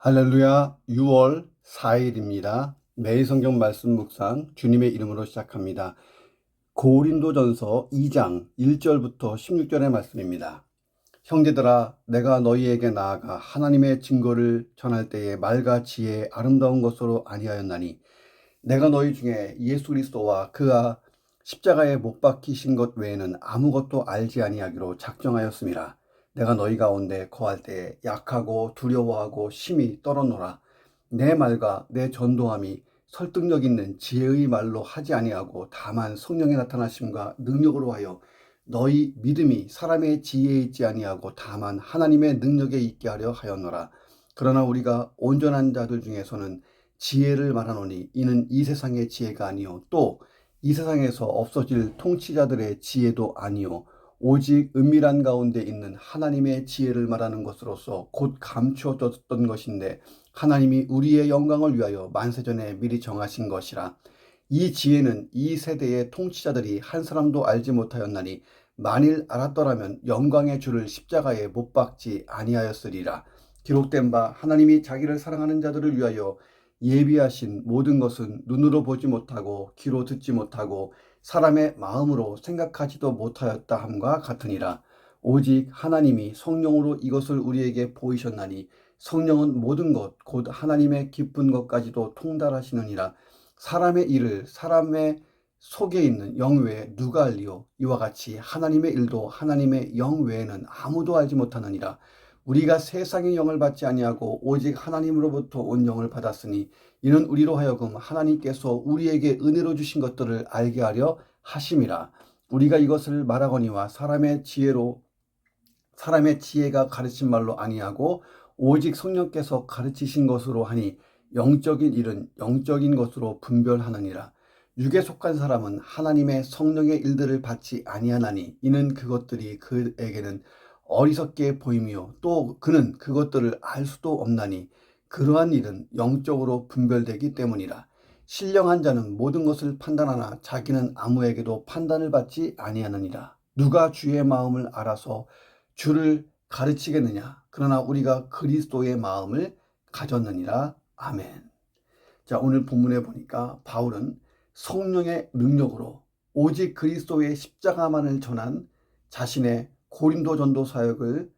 할렐루야. 6월 4일입니다. 매일 성경 말씀 묵상 주님의 이름으로 시작합니다. 고린도전서 2장 1절부터 16절의 말씀입니다. 형제들아, 내가 너희에게 나아가 하나님의 증거를 전할 때에 말과 지혜의 아름다운 것으로 아니하였나니 내가 너희 중에 예수 그리스도와 그가 십자가에 못 박히신 것 외에는 아무것도 알지 아니하기로 작정하였음이라. 내가 너희 가운데 거할 때에 약하고 두려워하고 심히 떨어노라. 내 말과 내 전도함이 설득력 있는 지혜의 말로 하지 아니하고 다만 성령의 나타나심과 능력으로 하여 너희 믿음이 사람의 지혜에 있지 아니하고 다만 하나님의 능력에 있게 하려 하였노라. 그러나 우리가 온전한 자들 중에서는 지혜를 말하노니 이는 이 세상의 지혜가 아니요 또 이 세상에서 없어질 통치자들의 지혜도 아니요 오직 은밀한 가운데 있는 하나님의 지혜를 말하는 것으로서 곧 감추어졌던 것인데 하나님이 우리의 영광을 위하여 만세전에 미리 정하신 것이라. 이 지혜는 이 세대의 통치자들이 한 사람도 알지 못하였나니 만일 알았더라면 영광의 주를 십자가에 못 박지 아니하였으리라. 기록된 바 하나님이 자기를 사랑하는 자들을 위하여 예비하신 모든 것은 눈으로 보지 못하고 귀로 듣지 못하고 사람의 마음으로 생각하지도 못하였다 함과 같으니라. 오직 하나님이 성령으로 이것을 우리에게 보이셨나니 성령은 모든 것 곧 하나님의 기쁜 것까지도 통달하시느니라. 사람의 일을 사람의 속에 있는 영 외에 누가 알리요? 이와 같이 하나님의 일도 하나님의 영 외에는 아무도 알지 못하느니라. 우리가 세상의 영을 받지 아니하고 오직 하나님으로부터 온 영을 받았으니 이는 우리로 하여금 하나님께서 우리에게 은혜로 주신 것들을 알게 하려 하심이라. 우리가 이것을 말하거니와 사람의 지혜가 가르친 말로 아니하고 오직 성령께서 가르치신 것으로 하니 영적인 일은 영적인 것으로 분별하느니라. 육에 속한 사람은 하나님의 성령의 일들을 받지 아니하나니 이는 그것들이 그에게는 어리석게 보임이요 또 그는 그것들을 알 수도 없나니 그러한 일은 영적으로 분별되기 때문이라. 신령한 자는 모든 것을 판단하나 자기는 아무에게도 판단을 받지 아니하느니라. 누가 주의 마음을 알아서 주를 가르치겠느냐? 그러나 우리가 그리스도의 마음을 가졌느니라. 아멘. 자, 오늘 본문에 보니까 바울은 성령의 능력으로 오직 그리스도의 십자가만을 전한 자신의 고린도 전도 사역을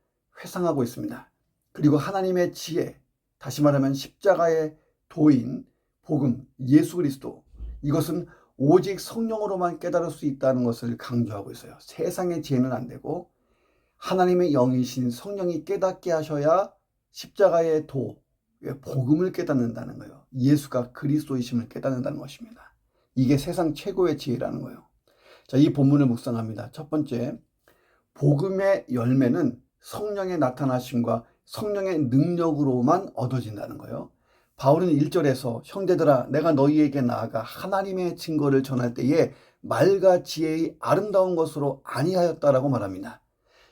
회상하고 있습니다. 그리고 하나님의 지혜, 다시 말하면 십자가의 도인, 복음, 예수 그리스도, 이것은 오직 성령으로만 깨달을 수 있다는 것을 강조하고 있어요. 세상의 지혜는 안 되고 하나님의 영이신 성령이 깨닫게 하셔야 십자가의 복음을 깨닫는다는 거예요. 예수가 그리스도이심을 깨닫는다는 것입니다. 이게 세상 최고의 지혜라는 거예요. 자, 이 본문을 묵상합니다. 첫 번째, 복음의 열매는 성령의 나타나심과 성령의 능력으로만 얻어진다는 거예요. 바울은 1절에서 형제들아 내가 너희에게 나아가 하나님의 증거를 전할 때에 말과 지혜의 아름다운 것으로 아니하였다라고 말합니다.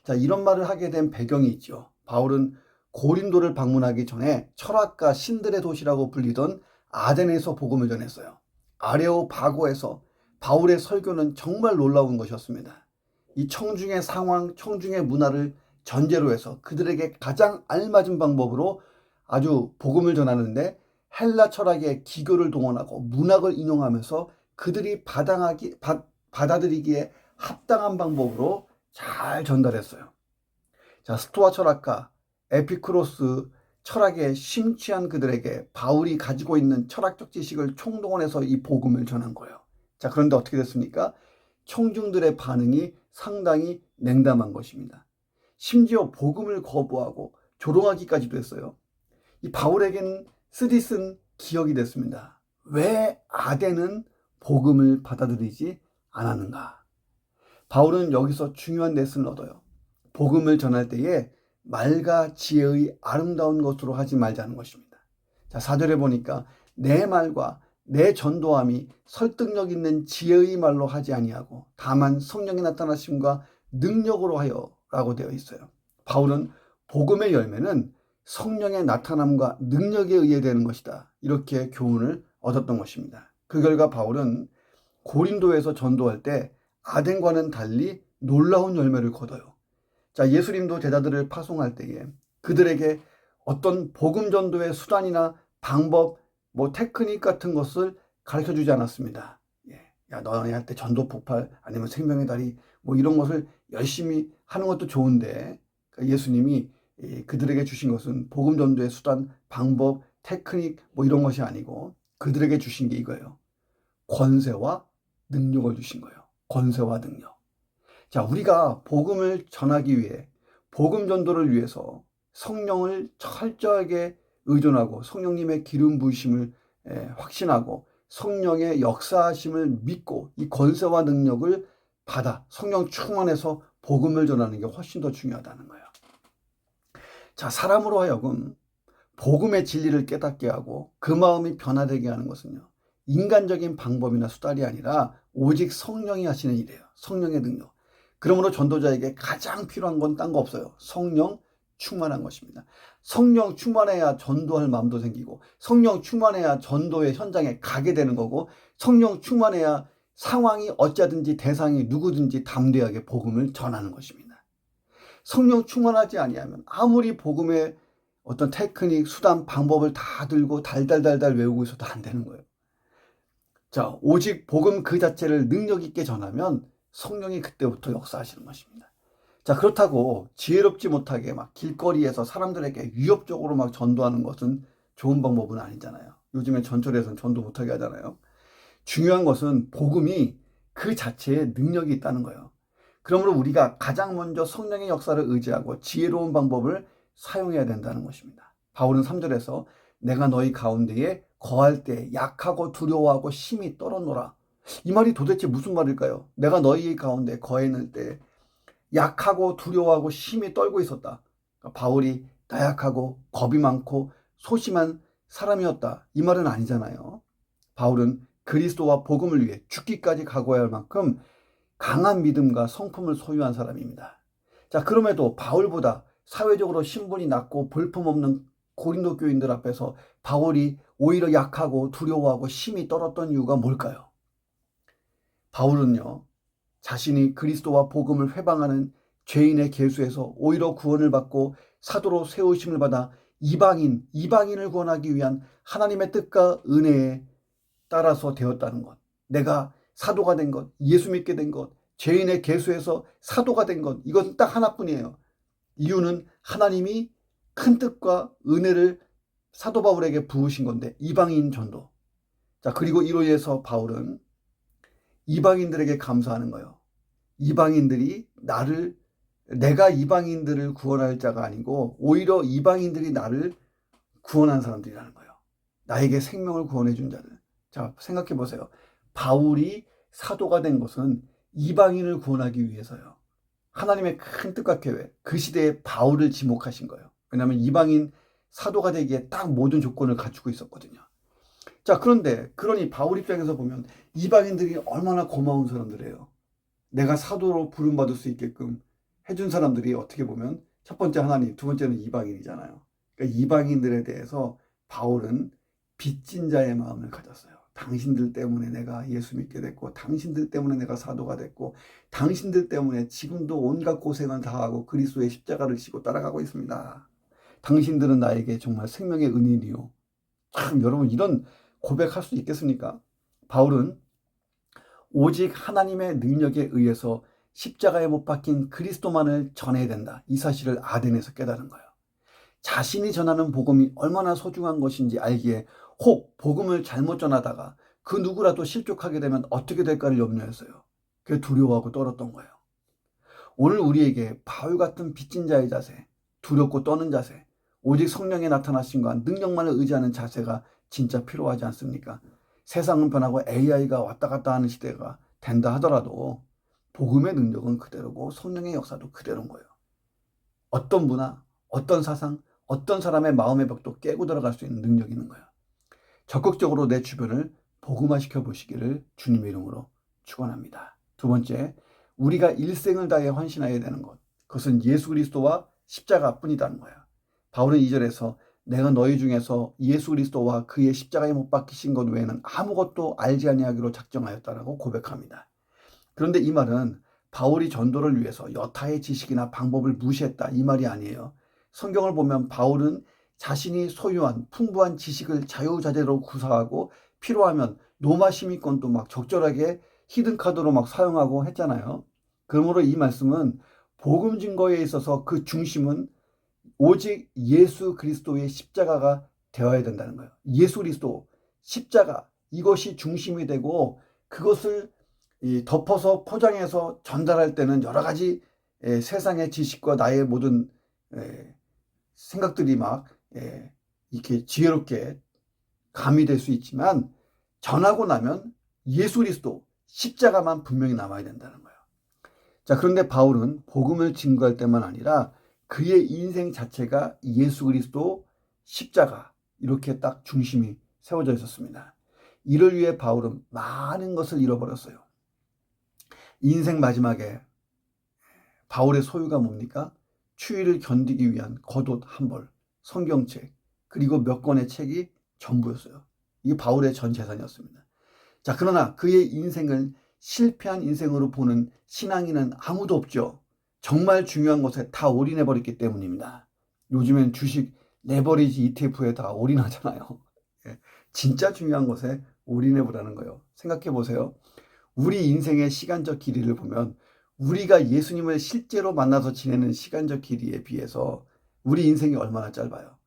자, 이런 말을 하게 된 배경이 있죠. 바울은 고린도를 방문하기 전에 철학가 신들의 도시라고 불리던 아덴에서 복음을 전했어요. 아레오바고에서 바울의 설교는 정말 놀라운 것이었습니다. 이 청중의 상황, 청중의 문화를 전제로 해서 그들에게 가장 알맞은 방법으로 아주 복음을 전하는데 헬라 철학의 기교를 동원하고 문학을 인용하면서 그들이 받아들이기에 합당한 방법으로 잘 전달했어요. 자, 스토아 철학가 에피쿠로스 철학에 심취한 그들에게 바울이 가지고 있는 철학적 지식을 총동원해서 이 복음을 전한 거예요. 자, 그런데 어떻게 됐습니까? 청중들의 반응이 상당히 냉담한 것입니다. 심지어 복음을 거부하고 조롱하기까지도 했어요. 이 바울에게는 쓰디쓴 기억이 됐습니다. 왜 아덴은 복음을 받아들이지 않았는가? 바울은 여기서 중요한 레슨을 얻어요. 복음을 전할 때에 말과 지혜의 아름다운 것으로 하지 말자는 것입니다. 자, 4절에 보니까 내 말과 내 전도함이 설득력 있는 지혜의 말로 하지 아니하고 다만 성령의 나타나심과 능력으로 하여 라고 되어 있어요. 바울은 복음의 열매는 성령의 나타남과 능력에 의해 되는 것이다. 이렇게 교훈을 얻었던 것입니다. 그 결과 바울은 고린도에서 전도할 때 아덴과는 달리 놀라운 열매를 거둬요. 자, 예수님도 제자들을 파송할 때에 그들에게 어떤 복음 전도의 수단이나 방법, 테크닉 같은 것을 가르쳐 주지 않았습니다. 야, 너네한테 전도 폭발 아니면 생명의 다리 이런 것을 열심히 하는 것도 좋은데, 예수님이 그들에게 주신 것은 복음 전도의 수단, 방법, 테크닉 이런 것이 아니고 그들에게 주신 게 이거예요. 권세와 능력을 주신 거예요. 권세와 능력. 자, 우리가 복음을 전하기 위해, 복음 전도를 위해서 성령을 철저하게 의존하고 성령님의 기름 부으심을 확신하고 성령의 역사하심을 믿고 이 권세와 능력을 받아 성령 충만해서 복음을 전하는 게 훨씬 더 중요하다는 거예요. 자, 사람으로 하여금 복음의 진리를 깨닫게 하고 그 마음이 변화되게 하는 것은요, 인간적인 방법이나 수단이 아니라 오직 성령이 하시는 일이에요. 성령의 능력. 그러므로 전도자에게 가장 필요한 건 딴 거 없어요. 성령 충만한 것입니다. 성령 충만해야 전도할 마음도 생기고, 성령 충만해야 전도의 현장에 가게 되는 거고, 성령 충만해야 상황이 어찌하든지 대상이 누구든지 담대하게 복음을 전하는 것입니다. 성령 충만하지 아니하면 아무리 복음의 어떤 테크닉, 수단, 방법을 다 들고 달달달달 외우고 있어도 안 되는 거예요. 자, 오직 복음 그 자체를 능력 있게 전하면 성령이 그때부터 역사하시는 것입니다. 자, 그렇다고 지혜롭지 못하게 막 길거리에서 사람들에게 위협적으로 막 전도하는 것은 좋은 방법은 아니잖아요. 요즘에 전철에서는 전도 못하게 하잖아요. 중요한 것은 복음이 그 자체에 능력이 있다는 거예요. 그러므로 우리가 가장 먼저 성령의 역사를 의지하고 지혜로운 방법을 사용해야 된다는 것입니다. 바울은 3절에서 내가 너희 가운데에 거할 때 약하고 두려워하고 심히 떨었노라. 이 말이 도대체 무슨 말일까요? 내가 너희 가운데 거했을 때 약하고 두려워하고 심히 떨고 있었다. 그러니까 바울이 나약하고 겁이 많고 소심한 사람이었다. 이 말은 아니잖아요. 바울은 그리스도와 복음을 위해 죽기까지 각오해야 할 만큼 강한 믿음과 성품을 소유한 사람입니다. 자, 그럼에도 바울보다 사회적으로 신분이 낮고 볼품없는 고린도 교인들 앞에서 바울이 오히려 약하고 두려워하고 심히 떨었던 이유가 뭘까요? 바울은요, 자신이 그리스도와 복음을 회방하는 죄인의 계수에서 오히려 구원을 받고 사도로 세우심을 받아 이방인을 구원하기 위한 하나님의 뜻과 은혜에 따라서 되었다는 것. 내가 사도가 된 것, 예수 믿게 된 것, 죄인의 계수에서 사도가 된 것, 이것은 딱 하나뿐이에요. 이유는 하나님이 큰 뜻과 은혜를 사도 바울에게 부으신 건데, 이방인 전도. 자, 그리고 이로 인해서 바울은 이방인들에게 감사하는 거예요. 내가 이방인들을 구원할 자가 아니고 오히려 이방인들이 나를 구원한 사람들이라는 거예요. 나에게 생명을 구원해 준 자들. 자, 생각해 보세요. 바울이 사도가 된 것은 이방인을 구원하기 위해서요. 하나님의 큰 뜻과 계획, 그 시대에 바울을 지목하신 거예요. 왜냐하면 이방인 사도가 되기에 딱 모든 조건을 갖추고 있었거든요. 자, 그러니 바울 입장에서 보면 이방인들이 얼마나 고마운 사람들이에요. 내가 사도로 부름받을 수 있게끔 해준 사람들이 어떻게 보면 첫 번째 하나님, 두 번째는 이방인이잖아요. 그러니까 이방인들에 대해서 바울은 빚진 자의 마음을 가졌어요. 당신들 때문에 내가 예수 믿게 됐고, 당신들 때문에 내가 사도가 됐고, 당신들 때문에 지금도 온갖 고생을 다하고 그리스도의 십자가를 지고 따라가고 있습니다. 당신들은 나에게 정말 생명의 은인이요. 참, 여러분, 이런 고백할 수 있겠습니까? 바울은 오직 하나님의 능력에 의해서 십자가에 못 박힌 그리스도만을 전해야 된다. 이 사실을 아덴에서 깨달은 거예요. 자신이 전하는 복음이 얼마나 소중한 것인지 알기에 혹 복음을 잘못 전하다가 그 누구라도 실족하게 되면 어떻게 될까를 염려했어요. 그게 두려워하고 떨었던 거예요. 오늘 우리에게 바울 같은 빚진 자의 자세, 두렵고 떠는 자세, 오직 성령의 나타나심과 능력만을 의지하는 자세가 진짜 필요하지 않습니까? 세상은 변하고 AI가 왔다 갔다 하는 시대가 된다 하더라도 복음의 능력은 그대로고 성령의 역사도 그대로인 거예요. 어떤 문화, 어떤 사상, 어떤 사람의 마음의 벽도 깨고 들어갈 수 있는 능력이 있는 거예요. 적극적으로 내 주변을 복음화시켜 보시기를 주님의 이름으로 축원합니다. 두 번째, 우리가 일생을 다해 헌신해야 되는 것, 그것은 예수 그리스도와 십자가뿐이라는 거예요. 바울은 2절에서 내가 너희 중에서 예수 그리스도와 그의 십자가에 못 박히신 것 외에는 아무것도 알지 아니하기로 작정하였다라고 고백합니다. 그런데 이 말은 바울이 전도를 위해서 여타의 지식이나 방법을 무시했다, 이 말이 아니에요. 성경을 보면 바울은 자신이 소유한 풍부한 지식을 자유자재로 구사하고 필요하면 노마 시민권도 막 적절하게 히든카드로 막 사용하고 했잖아요. 그러므로 이 말씀은 복음 증거에 있어서 그 중심은 오직 예수 그리스도의 십자가가 되어야 된다는 거예요. 예수 그리스도 십자가, 이것이 중심이 되고 그것을 덮어서 포장해서 전달할 때는 여러 가지 세상의 지식과 나의 모든 생각들이 막 이렇게 지혜롭게 가미될 수 있지만 전하고 나면 예수 그리스도 십자가만 분명히 남아야 된다는 거예요. 자, 그런데 바울은 복음을 증거할 때만 아니라 그의 인생 자체가 예수 그리스도 십자가, 이렇게 딱 중심이 세워져 있었습니다. 이를 위해 바울은 많은 것을 잃어버렸어요. 인생 마지막에 바울의 소유가 뭡니까? 추위를 견디기 위한 겉옷 한 벌, 성경책, 그리고 몇 권의 책이 전부였어요. 이게 바울의 전 재산이었습니다. 자, 그러나 그의 인생을 실패한 인생으로 보는 신앙인은 아무도 없죠. 정말 중요한 것에 다 올인해버렸기 때문입니다. 요즘엔 주식 레버리지 ETF에 다 올인하잖아요. 진짜 중요한 것에 올인해보라는 거예요. 생각해보세요. 우리 인생의 시간적 길이를 보면 우리가 예수님을 실제로 만나서 지내는 시간적 길이에 비해서 우리 인생이 얼마나 짧아요.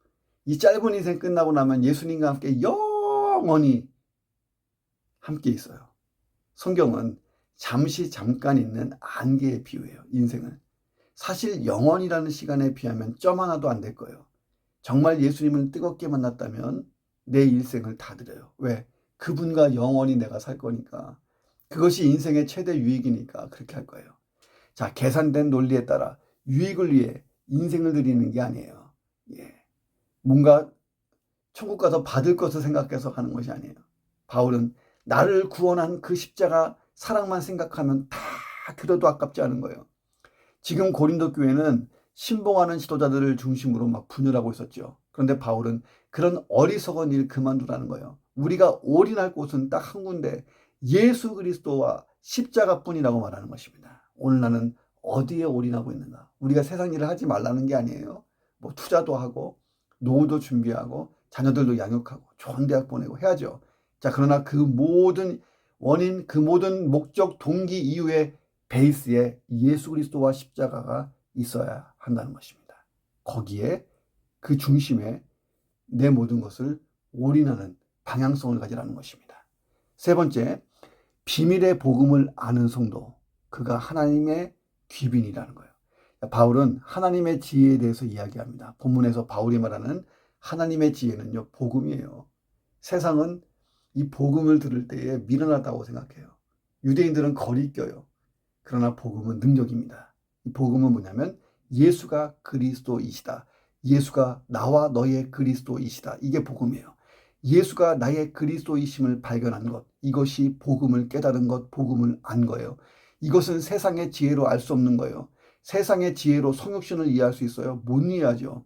이 짧은 인생 끝나고 나면 예수님과 함께 영원히 함께 있어요. 성경은 잠깐 있는 안개에 비유해요. 인생은. 사실 영원이라는 시간에 비하면 점 하나도 안 될 거예요. 정말 예수님을 뜨겁게 만났다면 내 일생을 다 드려요. 왜? 그분과 영원히 내가 살 거니까. 그것이 인생의 최대 유익이니까 그렇게 할 거예요. 자, 계산된 논리에 따라 유익을 위해 인생을 드리는 게 아니에요. 뭔가 천국 가서 받을 것을 생각해서 하는 것이 아니에요. 바울은 나를 구원한 그 십자가 사랑만 생각하면 다 드려도 아깝지 않은 거예요. 지금 고린도 교회는 신봉하는 지도자들을 중심으로 막 분열하고 있었죠. 그런데 바울은 그런 어리석은 일 그만두라는 거예요. 우리가 올인할 곳은 딱 한 군데, 예수 그리스도와 십자가뿐이라고 말하는 것입니다. 오늘 나는 어디에 올인하고 있는가? 우리가 세상 일을 하지 말라는 게 아니에요. 뭐 투자도 하고 노후도 준비하고 자녀들도 양육하고 좋은 대학 보내고 해야죠. 자, 그러나 그 모든 원인, 그 모든 목적, 동기 이유의 베이스에 예수 그리스도와 십자가가 있어야 한다는 것입니다. 거기에 그 중심에 내 모든 것을 올인하는 방향성을 가지라는 것입니다. 세 번째, 비밀의 복음을 아는 성도, 그가 하나님의 귀빈이라는 거예요. 바울은 하나님의 지혜에 대해서 이야기합니다. 본문에서 바울이 말하는 하나님의 지혜는요, 복음이에요. 세상은 이 복음을 들을 때에 미련하다고 생각해요. 유대인들은 거리껴요. 그러나 복음은 능력입니다. 이 복음은 뭐냐면 예수가 그리스도이시다. 예수가 나와 너의 그리스도이시다. 이게 복음이에요. 예수가 나의 그리스도이심을 발견한 것, 이것이 복음을 깨달은 것, 복음을 안 거예요. 이것은 세상의 지혜로 알 수 없는 거예요. 세상의 지혜로 성육신을 이해할 수 있어요? 못 이해하죠.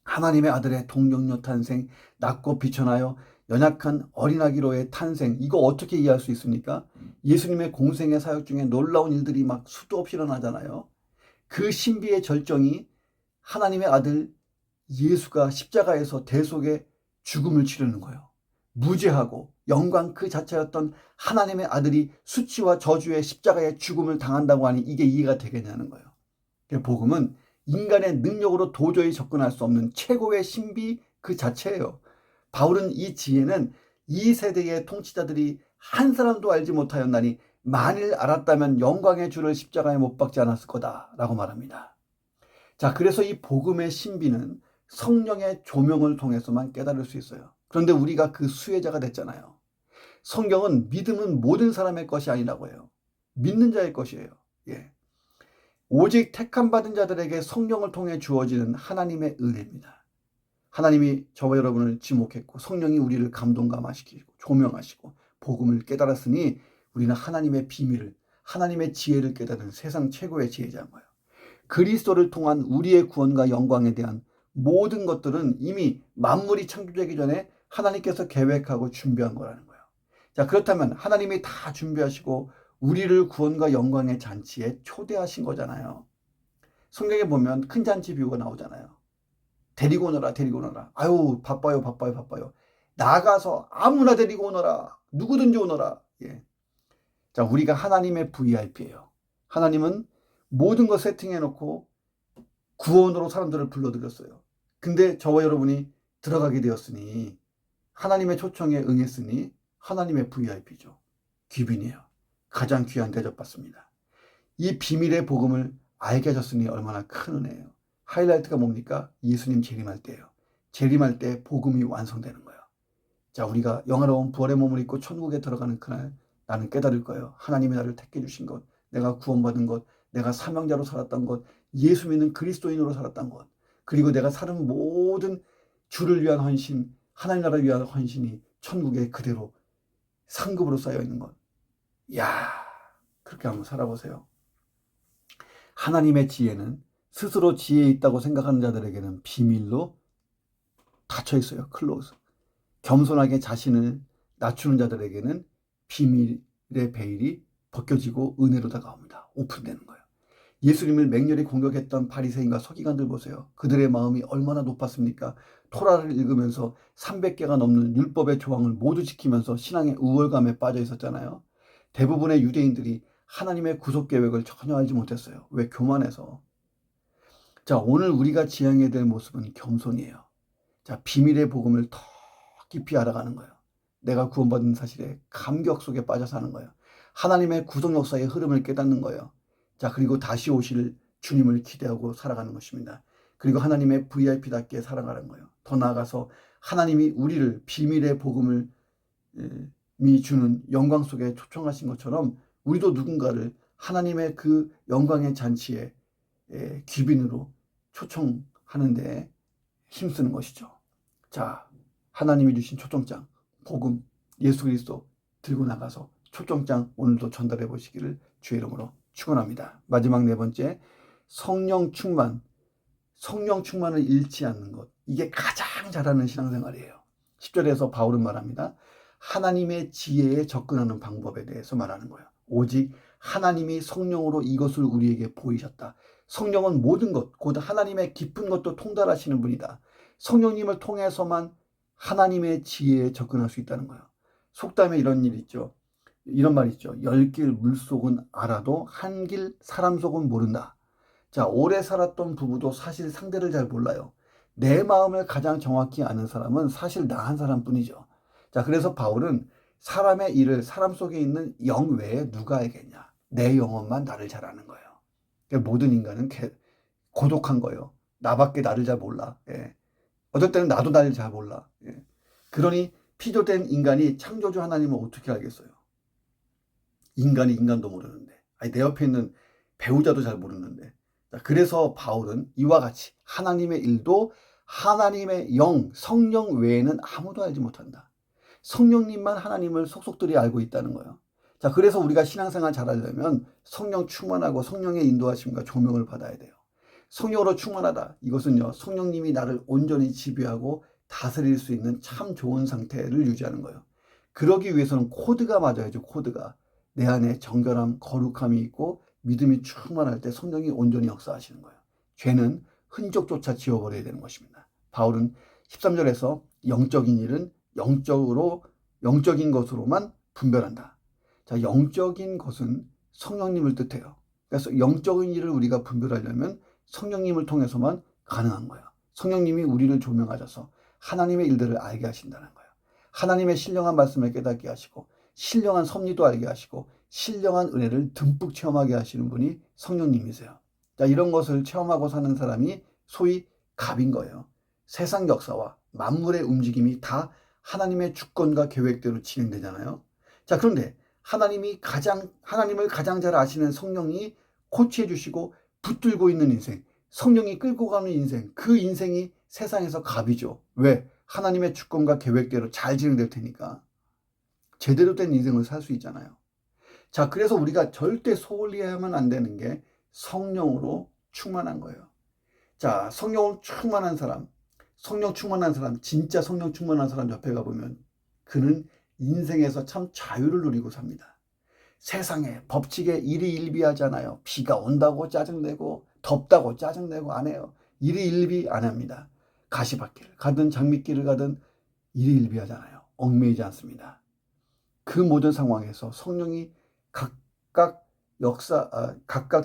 하나님의 아들의 동정녀 탄생, 낮고 비천하여 연약한 어린아기로의 탄생, 이거 어떻게 이해할 수 있습니까? 예수님의 공생의 사역 중에 놀라운 일들이 막 수도 없이 일어나잖아요. 그 신비의 절정이 하나님의 아들 예수가 십자가에서 대속의 죽음을 치르는 거예요. 무죄하고 영광 그 자체였던 하나님의 아들이 수치와 저주의 십자가의 죽음을 당한다고 하니 이게 이해가 되겠냐는 거예요. 복음은 인간의 능력으로 도저히 접근할 수 없는 최고의 신비 그 자체예요. 바울은 이 지혜는 이 세대의 통치자들이 한 사람도 알지 못하였나니 만일 알았다면 영광의 주를 십자가에 못 박지 않았을 거다라고 말합니다. 자, 그래서 이 복음의 신비는 성령의 조명을 통해서만 깨달을 수 있어요. 그런데 우리가 그 수혜자가 됐잖아요. 성경은 믿음은 모든 사람의 것이 아니라고 해요. 믿는 자의 것이에요. 오직 택함 받은 자들에게 성령을 통해 주어지는 하나님의 은혜입니다. 하나님이 저와 여러분을 지목했고 성령이 우리를 감동감화시키고 조명하시고 복음을 깨달았으니 우리는 하나님의 비밀을, 하나님의 지혜를 깨달은 세상 최고의 지혜자인 거예요. 그리스도를 통한 우리의 구원과 영광에 대한 모든 것들은 이미 만물이 창조되기 전에 하나님께서 계획하고 준비한 거라는 거예요. 자, 그렇다면 하나님이 다 준비하시고 우리를 구원과 영광의 잔치에 초대하신 거잖아요. 성경에 보면 큰 잔치 비유가 나오잖아요. 데리고 오너라, 데리고 오너라. 아유, 바빠요, 바빠요, 바빠요. 나가서 아무나 데리고 오너라. 누구든지 오너라. 예. 자, 우리가 하나님의 VIP예요. 하나님은 모든 거 세팅해놓고 구원으로 사람들을 불러들였어요. 근데 저와 여러분이 들어가게 되었으니, 하나님의 초청에 응했으니 하나님의 VIP죠. 귀빈이에요. 가장 귀한 대접받습니다. 이 비밀의 복음을 알게 하셨으니 얼마나 큰 은혜예요. 하이라이트가 뭡니까? 예수님 재림할 때예요. 재림할 때 복음이 완성되는 거예요. 자, 우리가 영화로운 부활의 몸을 입고 천국에 들어가는 그날 나는 깨달을 거예요. 하나님이 나를 택해 주신 것, 내가 구원받은 것, 내가 사명자로 살았던 것, 예수 믿는 그리스도인으로 살았던 것, 그리고 내가 사는 모든 주를 위한 헌신, 하나님 나라를 위한 헌신이 천국에 그대로 상급으로 쌓여 있는 것. 야, 그렇게 한번 살아보세요. 하나님의 지혜는 스스로 지혜 있다고 생각하는 자들에게는 비밀로 닫혀 있어요. 클로즈. 겸손하게 자신을 낮추는 자들에게는 비밀의 베일이 벗겨지고 은혜로 다가옵니다. 오픈되는 거예요. 예수님을 맹렬히 공격했던 바리새인과 서기관들 보세요. 그들의 마음이 얼마나 높았습니까? 토라를 읽으면서 300개가 넘는 율법의 조항을 모두 지키면서 신앙의 우월감에 빠져 있었잖아요. 대부분의 유대인들이 하나님의 구속 계획을 전혀 알지 못했어요. 왜? 교만해서. 자, 오늘 우리가 지향해야 될 모습은 겸손이에요. 자, 비밀의 복음을 더 깊이 알아가는 거예요. 내가 구원받은 사실에 감격 속에 빠져 사는 거예요. 하나님의 구속 역사의 흐름을 깨닫는 거예요. 자, 그리고 다시 오실 주님을 기대하고 살아가는 것입니다. 그리고 하나님의 VIP답게 살아가는 거예요. 더 나아가서 하나님이 우리를 비밀의 복음을 주는 영광 속에 초청하신 것처럼 우리도 누군가를 하나님의 그 영광의 잔치에 귀빈으로 초청하는데 힘쓰는 것이죠. 자, 하나님이 주신 초청장, 복음, 예수 그리스도 들고 나가서 초청장 오늘도 전달해 보시기를 주의 이름으로 축원합니다. 마지막 네 번째, 성령 충만. 성령 충만을 잃지 않는 것. 이게 가장 잘하는 신앙생활이에요. 10절에서 바울은 말합니다. 하나님의 지혜에 접근하는 방법에 대해서 말하는 거예요. 오직 하나님이 성령으로 이것을 우리에게 보이셨다. 성령은 모든 것, 곧 하나님의 깊은 것도 통달하시는 분이다. 성령님을 통해서만 하나님의 지혜에 접근할 수 있다는 거예요. 속담에 이런 일 있죠. 이런 말 있죠. 10길 물속은 알아도 한 길 사람 속은 모른다. 자, 오래 살았던 부부도 사실 상대를 잘 몰라요. 내 마음을 가장 정확히 아는 사람은 사실 나 한 사람뿐이죠. 자, 그래서 바울은 사람의 일을 사람 속에 있는 영 외에 누가 알겠냐. 내 영혼만 나를 잘 아는 거예요. 그러니까 모든 인간은 고독한 거예요. 나밖에 나를 잘 몰라. 예. 어떨 때는 나도 나를 잘 몰라. 예. 그러니 피조된 인간이 창조주 하나님을 어떻게 알겠어요? 인간이 인간도 모르는데, 아니 내 옆에 있는 배우자도 잘 모르는데. 자, 그래서 바울은 이와 같이 하나님의 일도 하나님의 영, 성령 외에는 아무도 알지 못한다. 성령님만 하나님을 속속들이 알고 있다는 거예요. 자, 그래서 우리가 신앙생활 잘하려면 성령 충만하고 성령의 인도하심과 조명을 받아야 돼요. 성령으로 충만하다. 이것은요, 성령님이 나를 온전히 지배하고 다스릴 수 있는 참 좋은 상태를 유지하는 거예요. 그러기 위해서는 코드가 맞아야죠. 코드가. 내 안에 정결함, 거룩함이 있고 믿음이 충만할 때 성령이 온전히 역사하시는 거예요. 죄는 흔적조차 지워버려야 되는 것입니다. 바울은 13절에서 영적인 일은 영적인 것으로만 분별한다. 자, 영적인 것은 성령님을 뜻해요. 그래서 영적인 일을 우리가 분별하려면 성령님을 통해서만 가능한 거예요. 성령님이 우리를 조명하셔서 하나님의 일들을 알게 하신다는 거예요. 하나님의 신령한 말씀을 깨닫게 하시고 신령한 섭리도 알게 하시고 신령한 은혜를 듬뿍 체험하게 하시는 분이 성령님이세요. 자, 이런 것을 체험하고 사는 사람이 소위 갑인 거예요. 세상 역사와 만물의 움직임이 다 하나님의 주권과 계획대로 진행되잖아요. 자, 그런데 하나님을 가장 잘 아시는 성령이 코치해 주시고 붙들고 있는 인생, 성령이 끌고 가는 인생, 그 인생이 세상에서 갑이죠. 왜? 하나님의 주권과 계획대로 잘 진행될 테니까. 제대로 된 인생을 살 수 있잖아요. 자, 그래서 우리가 절대 소홀히하면 안 되는 게 성령으로 충만한 거예요. 자, 성령 충만한 사람, 진짜 성령 충만한 사람 옆에 가보면 그는 인생에서 참 자유를 누리고 삽니다. 세상에 법칙에 일희일비하잖아요. 비가 온다고 짜증내고 덥다고 짜증내고 안 해요. 일희일비 안 합니다. 가시밭길을 가든 장밋길을 가든 일희일비하잖아요. 얽매이지 않습니다. 그 모든 상황에서 성령이 각각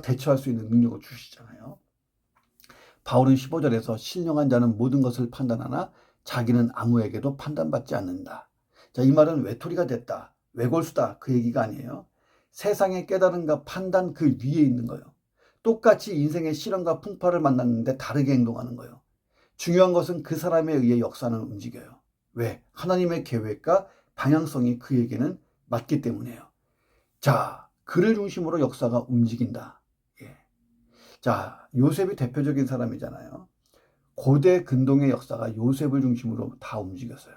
대처할 수 있는 능력을 주시잖아요. 바울은 15절에서 신령한 자는 모든 것을 판단하나 자기는 아무에게도 판단받지 않는다. 자, 이 말은 외톨이가 됐다, 외골수다, 그 얘기가 아니에요. 세상의 깨달음과 판단 그 위에 있는 거예요. 똑같이 인생의 시련과 풍파를 만났는데 다르게 행동하는 거예요. 중요한 것은 그 사람에 의해 역사는 움직여요. 왜? 하나님의 계획과 방향성이 그에게는 맞기 때문이에요. 자, 그를 중심으로 역사가 움직인다. 예. 자, 요셉이 대표적인 사람이잖아요. 고대 근동의 역사가 요셉을 중심으로 다 움직였어요.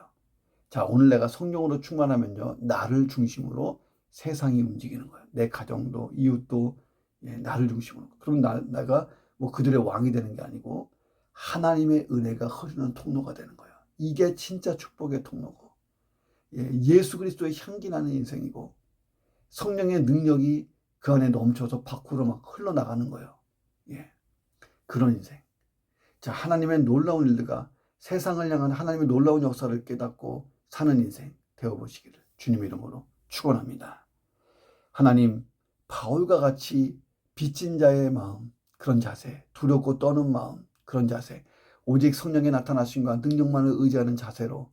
자, 오늘 내가 성령으로 충만하면요, 나를 중심으로 세상이 움직이는 거예요. 내 가정도, 이웃도, 나를 중심으로. 그럼 내가 뭐 그들의 왕이 되는 게 아니고 하나님의 은혜가 흐르는 통로가 되는 거예요. 이게 진짜 축복의 통로고, 예수 그리스도의 향기 나는 인생이고, 성령의 능력이 그 안에 넘쳐서 밖으로 막 흘러나가는 거예요. 그런 인생. 자, 하나님의 놀라운 일들과 세상을 향한 하나님의 놀라운 역사를 깨닫고 사는 인생 되어보시기를 주님의 이름으로 축원합니다. 하나님, 바울과 같이 빚진 자의 마음, 그런 자세, 두렵고 떠는 마음, 그런 자세, 오직 성령의 나타나심과 능력만을 의지하는 자세로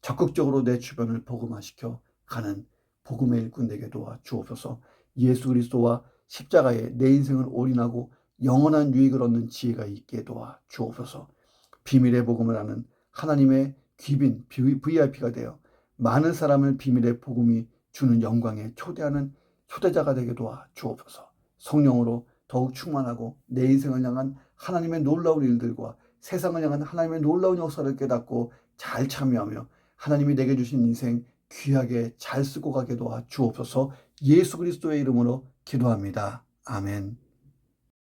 적극적으로 내 주변을 복음화시켜 가는 복음의 일꾼 되게 도와 주옵소서. 예수 그리스도와 십자가에 내 인생을 올인하고 영원한 유익을 얻는 지혜가 있게 도와 주옵소서. 비밀의 복음을 아는 하나님의 귀빈 VIP가 되어 많은 사람을 비밀의 복음이 주는 영광에 초대하는 초대자가 되게 도와 주옵소서. 성령으로 더욱 충만하고 내 인생을 향한 하나님의 놀라운 일들과 세상을 향한 하나님의 놀라운 역사를 깨닫고 잘 참여하며 하나님이 내게 주신 인생 귀하게 잘 쓰고 가게 도와 주옵소서. 예수 그리스도의 이름으로 기도합니다. 아멘.